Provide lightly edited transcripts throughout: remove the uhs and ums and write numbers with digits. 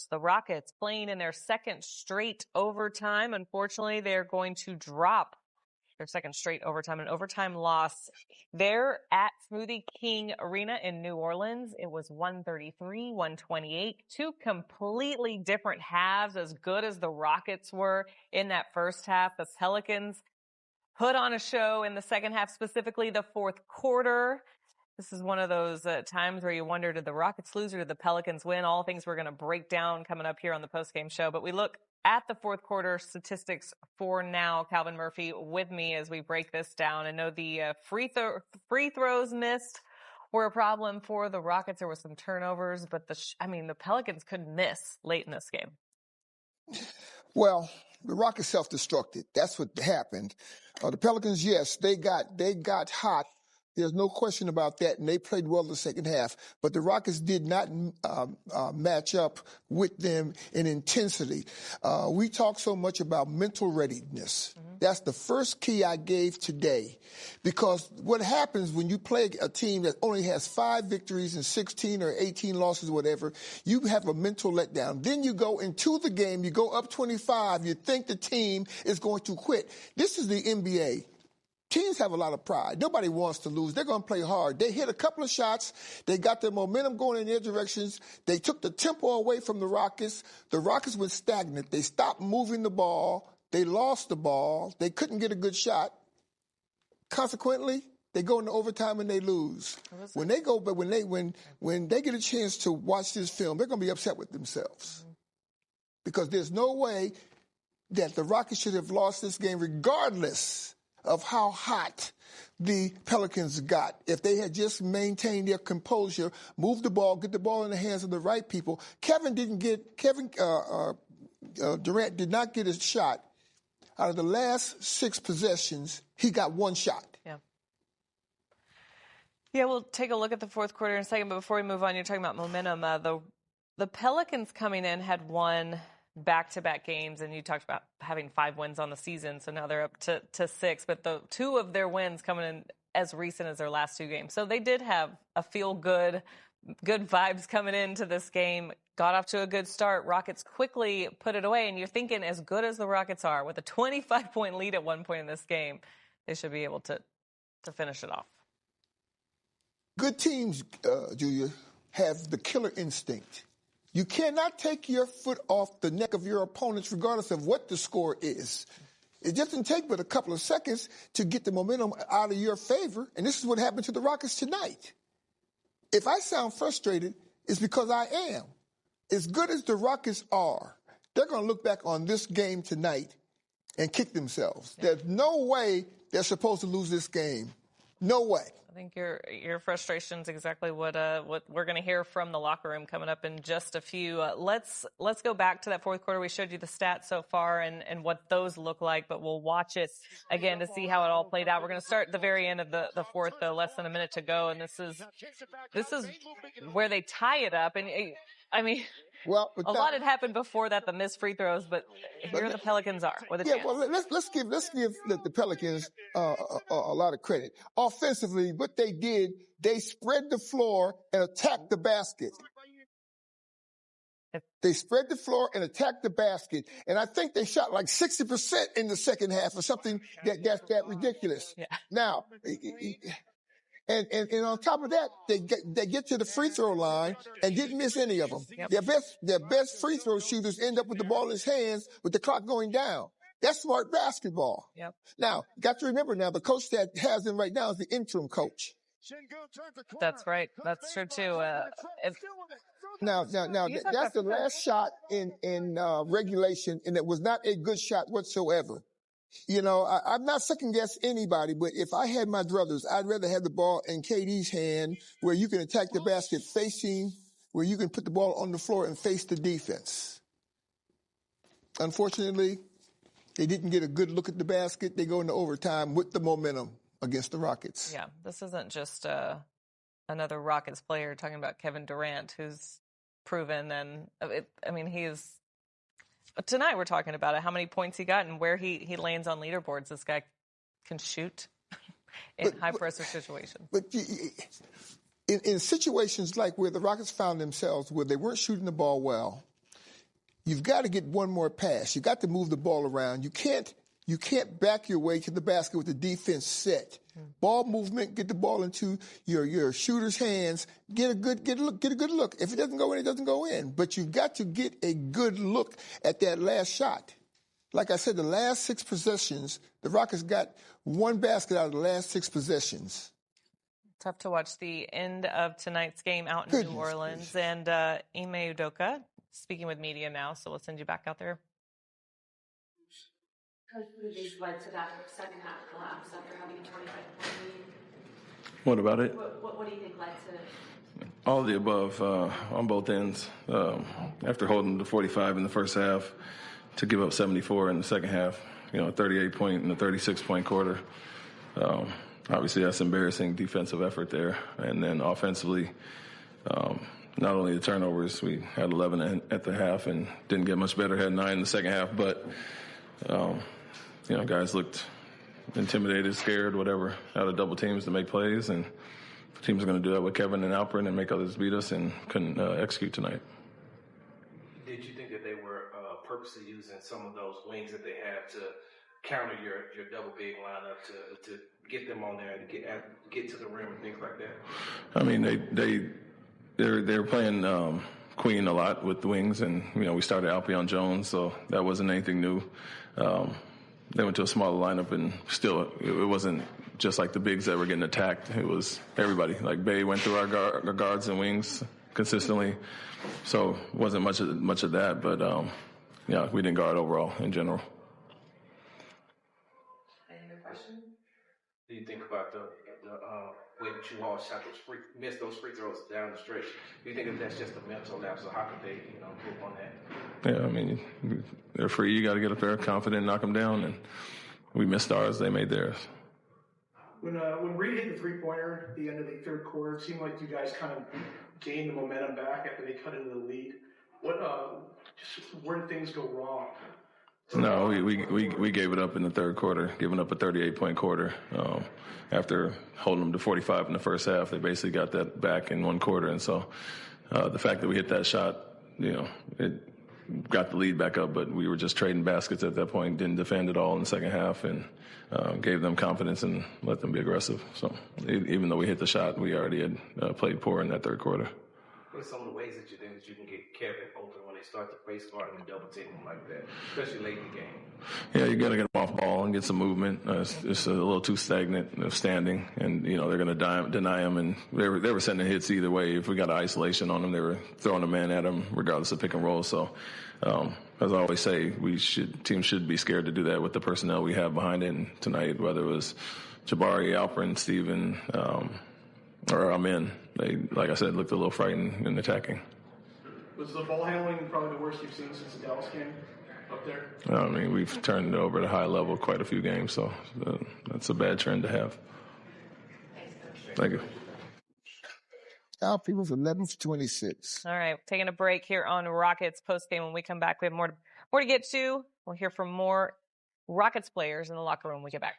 The Rockets playing in their second straight overtime. Unfortunately, they're going to drop their second straight overtime, an overtime loss. They're at Smoothie King Arena in New Orleans. It was 133-128. Two completely different halves, as good as the Rockets were in that first half. The Pelicans put on a show in the second half, specifically the fourth quarter. This is one of those times where you wonder, did the Rockets lose or did the Pelicans win? All things we're going to break down coming up here on the postgame show. But we look at the fourth quarter statistics for now. Calvin Murphy with me as we break this down. I know the free throws missed were a problem for the Rockets. There were some turnovers, but the Pelicans couldn't miss late in this game. Well, the Rockets self-destructed. That's what happened. The Pelicans, yes, they got hot. There's no question about that, and they played well the second half. But the Rockets did not match up with them in intensity. We talk so much about mental readiness. Mm-hmm. That's the first key I gave today. Because what happens when you play a team that only has 5 victories and 16 or 18 losses, whatever, you have a mental letdown. Then you go into the game, you go up 25, you think the team is going to quit. This is the NBA. Teams have a lot of pride. Nobody wants to lose. They're going to play hard. They hit a couple of shots. They got their momentum going in their directions. They took the tempo away from the Rockets. The Rockets were stagnant. They stopped moving the ball. They lost the ball. They couldn't get a good shot. Consequently, they go into overtime and they lose. When they get a chance to watch this film, they're going to be upset with themselves. Mm-hmm. Because there's no way that the Rockets should have lost this game regardless of how hot the Pelicans got. If they had just maintained their composure, moved the ball, get the ball in the hands of the right people. Kevin Durant did not get a shot. Out of the last 6 possessions, he got 1 shot. Yeah, we'll take a look at the fourth quarter in a second, but before we move on, you're talking about momentum. The Pelicans coming in had won back-to-back games, and you talked about having 5 wins on the season, so now they're up to 6, but the 2 of their wins coming in as recent as their last 2 games. So they did have a feel-good vibes coming into this game, got off to a good start. Rockets quickly put it away, and you're thinking, as good as the Rockets are, with a 25-point lead at one point in this game, they should be able to finish it off. Good teams, Julia, have the killer instinct. You cannot take your foot off the neck of your opponents regardless of what the score is. It doesn't take but a couple of seconds to get the momentum out of your favor, and this is what happened to the Rockets tonight. If I sound frustrated, it's because I am. As good as the Rockets are, they're going to look back on this game tonight and kick themselves. Yeah. There's no way they're supposed to lose this game. No way. I think your frustration is exactly what we're going to hear from the locker room coming up in just a few. Let's go back to that fourth quarter. We showed you the stats so far and what those look like, but we'll watch it again to see how it all played out. We're going to start at the very end of the fourth, though, less than a minute to go, and this is where they tie it up. And I mean, well, a lot had happened before that, the missed free throws, but here the Pelicans are with a chance. Well, let's give the Pelicans a lot of credit. Offensively, what they did, they spread the floor and attacked the basket. They spread the floor and attacked the basket, and I think they shot like 60% in the second half or something that's ridiculous. Yeah. Now. And on top of that, they get to the free throw line and didn't miss any of them. Yep. Their best free throw shooters end up with the ball in his hands with the clock going down. That's smart basketball. Yep. Now, got to remember now, the coach that has him right now is the interim coach. That's right. That's true too. Now, that's the last shot in regulation, and it was not a good shot whatsoever. You know, I'm not second-guess anybody, but if I had my druthers, I'd rather have the ball in KD's hand where you can attack the basket facing, where you can put the ball on the floor and face the defense. Unfortunately, they didn't get a good look at the basket. They go into overtime with the momentum against the Rockets. Yeah, this isn't just another Rockets player talking about Kevin Durant, who's proven, and he's... Tonight we're talking about it, how many points he got and where he lands on leaderboards. This guy can shoot in high-pressure situations. But in situations like where the Rockets found themselves, where they weren't shooting the ball well, You've got to get one more pass. You got to move the ball around. You can't back your way to the basket with the defense set. Ball movement, get the ball into your shooter's hands. Get a good look. If it doesn't go in, it doesn't go in. But you've got to get a good look at that last shot. Like I said, the last 6 possessions, the Rockets got one basket out of the last 6 possessions. Tough to watch the end of tonight's game out in New Orleans. And Ime Udoka speaking with media now, so we'll send you back out there. Coach, what led to that second half collapse after having a 25-point lead? What about it? What do you think led to? All of the above on both ends. After holding the 45 in the first half, to give up 74 in the second half, 38-point and a 36-point quarter. Obviously, that's embarrassing defensive effort there. And then offensively, not only the turnovers, we had 11 at the half and didn't get much better, had 9 in the second half, but guys looked intimidated, scared, whatever, out of double teams to make plays, and the team's going to do that with Kevin and Alperen and make others beat us, and couldn't execute tonight. Did you think that they were purposely using some of those wings that they have to counter your double big lineup to get them on there and get to the rim and things like that? I mean, they were playing Queen a lot with the wings, and we started Alperen Jones, so that wasn't anything new. They went to a smaller lineup, and still it wasn't just like the bigs that were getting attacked. It was everybody. Like Bey went through our guards and wings consistently, so it wasn't much of that. But we didn't guard overall in general. Any other questions? Do you think about the way that you all shot missed those free throws down the stretch? Do you think that that's just a mental lapse, or how could they move on that? Yeah, I mean, they're free. You got to get up there confident, knock them down, and we missed ours. They made theirs. When Reed hit the three-pointer at the end of the third quarter, it seemed like you guys kind of gained the momentum back after they cut into the lead. Where did things go wrong? No, we gave it up in the third quarter, giving up a 38-point quarter. After holding them to 45 in the first half, they basically got that back in one quarter. And so the fact that we hit that shot, it got the lead back up, but we were just trading baskets at that point, didn't defend at all in the second half, and gave them confidence and let them be aggressive. So even though we hit the shot, we already had played poor in that third quarter. What are some of the ways that you think that you can get Kevin open when they start to face guard and double team him like that, especially late in the game? Yeah, you got to get them off ball and get some movement. It's a little too stagnant of standing, and they're going to deny him. And they were sending hits either way. If we got an isolation on them, they were throwing a man at him, regardless of pick and roll. So, as I always say, teams should be scared to do that with the personnel we have behind it. And tonight, whether it was Jabari, Alperen, Steven, or Amin, they, like I said, looked a little frightened in attacking. Was the ball handling probably the worst you've seen since the Dallas game up there? I mean, we've turned it over at a high level quite a few games, so that's a bad trend to have. Thank you. Our people's 11 for 26. All right, taking a break here on Rockets postgame. When we come back, we have more to get to. We'll hear from more Rockets players in the locker room when we get back.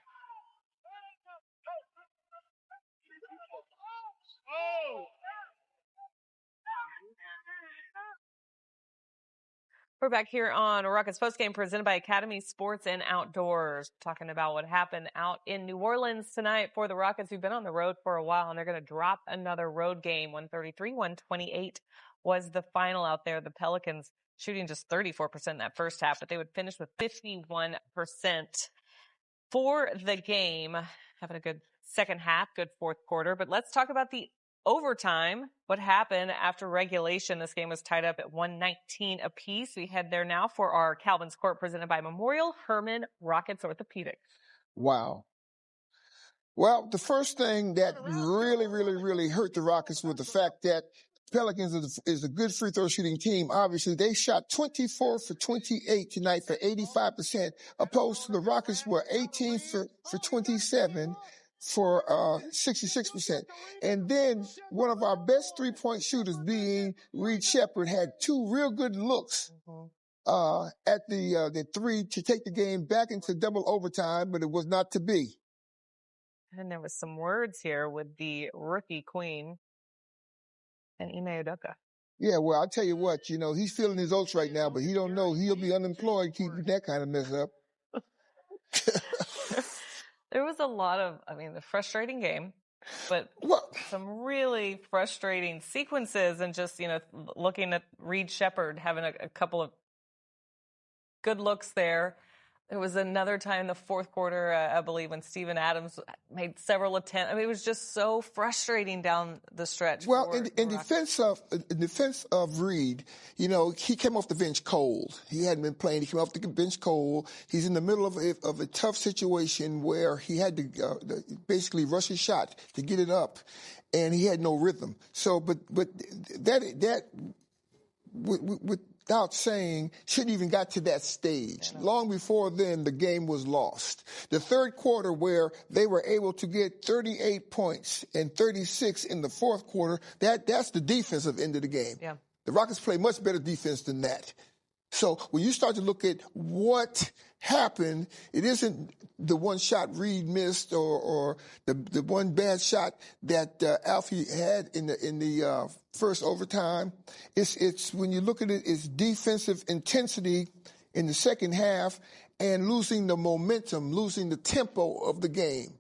We're back here on Rockets postgame presented by Academy Sports and Outdoors, talking about what happened out in New Orleans tonight for the Rockets, who've been on the road for a while, and they're going to drop another road game. 133-128 was the final out there. The Pelicans shooting just 34% in that first half, but they would finish with 51% for the game, having a good second half, good fourth quarter. But let's talk about the overtime. What happened after regulation? This game was tied up at 119 apiece. We head there now for our Calvin's Court presented by Memorial Hermann Rockets Orthopedics. Wow. Well, the first thing that really hurt the Rockets was the fact that Pelicans is a good free throw shooting team. Obviously, they shot 24 for 28 tonight for 85%, opposed to the Rockets were 18 for 27 for 66%. And then one of our best three-point shooters, being Reed Shepherd, had two real good looks at the three to take the game back into double overtime, but it was not to be. And there was some words here with the rookie queen and Ime Udoka. Yeah, well, I'll tell you what, he's feeling his oats right now, but he don't know he'll be unemployed keeping that kind of mess up. There was a lot of, the frustrating game, but some really frustrating sequences and just, looking at Reed Shepherd having a couple of good looks there. There was another time in the fourth quarter, I believe, when Steven Adams made several attempts. It was just so frustrating down the stretch. Well, in defense of Reed, he came off the bench cold. He hadn't been playing. He came off the bench cold. He's in the middle of a tough situation where he had to basically rush his shot to get it up, and he had no rhythm. So, but that without saying, shouldn't even got to that stage. Long before then, the game was lost. The third quarter, where they were able to get 38 points and 36 in the fourth quarter, that's the defensive end of the game. Yeah. The Rockets play much better defense than that. So when you start to look at what happened, it isn't the one shot Reed missed or the one bad shot that Alfie had in the first overtime. It's when you look at it, it's defensive intensity in the second half and losing the momentum, losing the tempo of the game.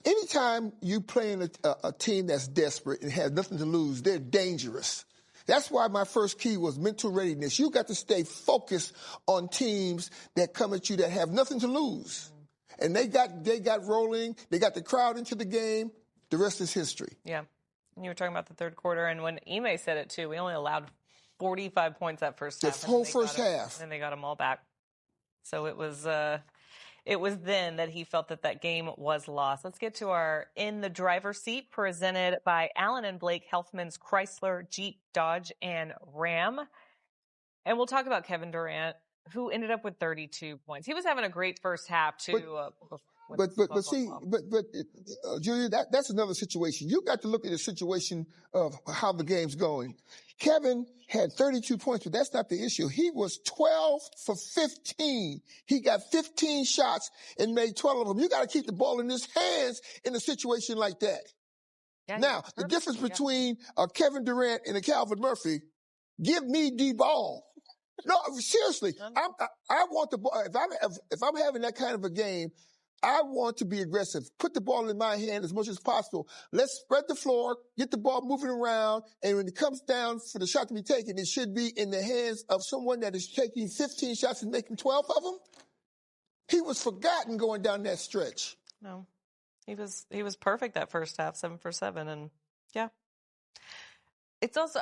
Anytime you play in a team that's desperate and has nothing to lose, they're dangerous. That's why my first key was mental readiness. You got to stay focused on teams that come at you that have nothing to lose. And they got rolling. They got the crowd into the game. The rest is history. Yeah. And you were talking about the third quarter, and when Ime said it too, we only allowed 45 points that first half. The whole first half. And they got them all back. So it was then that he felt that game was lost. Let's get to our In the Driver's Seat, presented by Allen and Blake Healthman's Chrysler, Jeep, Dodge, and Ram. And we'll talk about Kevin Durant, who ended up with 32 points. He was having a great first half, too. But Julia, that's another situation. You got to look at the situation of how the game's going. Kevin had 32 points, but that's not the issue. He was 12 for 15. He got 15 shots and made 12 of them. You got to keep the ball in his hands in a situation like that. Yeah, now, the difference between Kevin Durant and a Calvin Murphy, give me the ball. No, seriously, I want the ball. If I'm having that kind of a game, I want to be aggressive. Put the ball in my hand as much as possible. Let's spread the floor, get the ball moving around, and when it comes down for the shot to be taken, it should be in the hands of someone that is taking 15 shots and making 12 of them. He was forgotten going down that stretch. No, he was perfect that first half, 7 for 7, and yeah. It's also,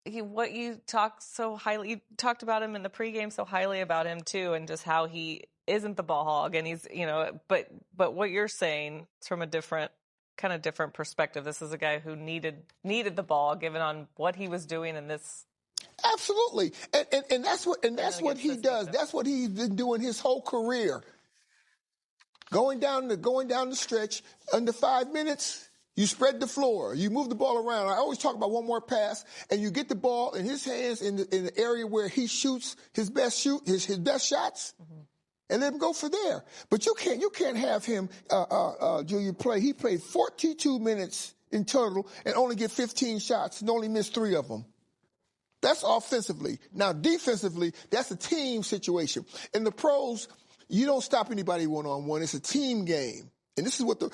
what you talked so highly, you talked about him in the pregame so highly about him too, and just how he isn't the ball hog, and he's, but what you're saying is from a different perspective. This is a guy who needed the ball, given on what he was doing in this. Absolutely, and that's what he does. That's what he's been doing his whole career. Going down the stretch under 5 minutes. You spread the floor. You move the ball around. I always talk about one more pass, and you get the ball in his hands in the area where he shoots his best shots, and let him go for there. But you can't have him, Julia, play. He played 42 minutes in total and only get 15 shots and only missed 3 of them. That's offensively. Now, defensively, that's a team situation. In the pros, you don't stop anybody one-on-one. It's a team game, and this is what the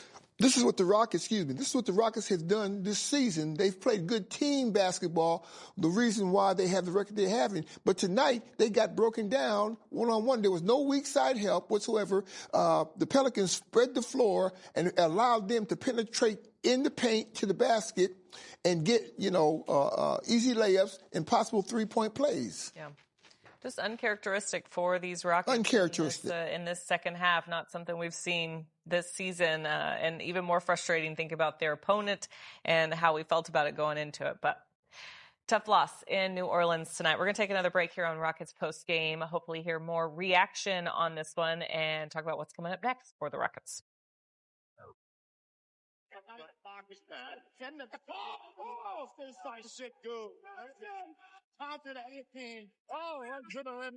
Rockets have done this season. They've played good team basketball, the reason why they have the record they're having. But tonight, they got broken down one-on-one. There was no weak side help whatsoever. The Pelicans spread the floor and allowed them to penetrate in the paint to the basket and get, easy layups and possible 3-point plays. Yeah. Just uncharacteristic for these Rockets. Uncharacteristic. In this second half, not something we've seen this season, and even more frustrating, think about their opponent and how we felt about it going into it. But tough loss in New Orleans tonight. We're going to take another break here on Rockets Post Game. Hopefully hear more reaction on this one and talk about what's coming up next for the Rockets. Thompson at 18. Oh, into the rim.